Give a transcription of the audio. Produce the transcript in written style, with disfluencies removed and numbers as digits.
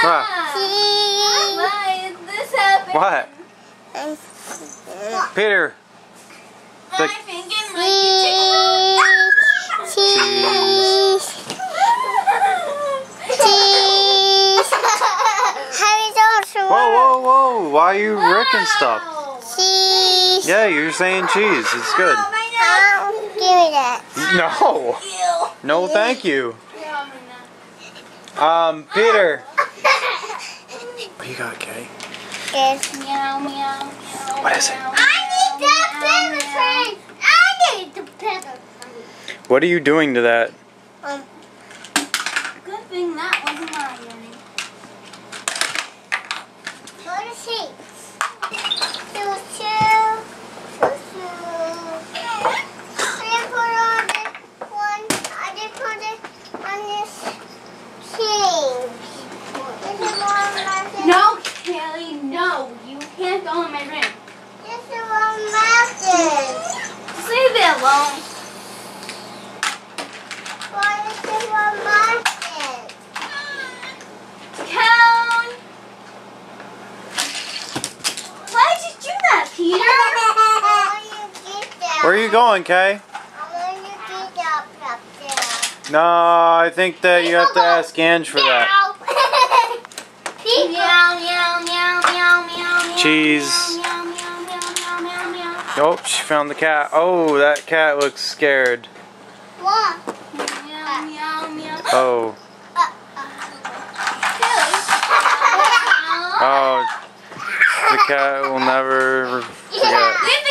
What? Why is this happening? What? Peter. I think it might be Cheese. Whoa, whoa, whoa. Why are you wrecking stuff? Cheese. Yeah, you're saying cheese. It's good. Give me that. No. No, thank you. Peter. What you got, Kay? Yes. Meow, meow, meow. What is it? I need that pepper train. I need the pepper train. What are you doing to that? Good thing that wasn't my earring. Go to sleep. I did put it on this chain. No, Kelly, no. You can't go in my room. This is one mountain. Just leave it alone. Why is this one mountain? Count. Why did you do that, Peter? Where are you going, Kay? No, I think that you have to ask Ange for that. Meow, meow, meow, meow, meow. Cheese. Meow, meow, meow, meow, meow, meow. Oh, she found the cat. Oh, that cat looks scared. What? Meow, meow, meow. Oh. Kelly. Oh. The cat will never forget. Leave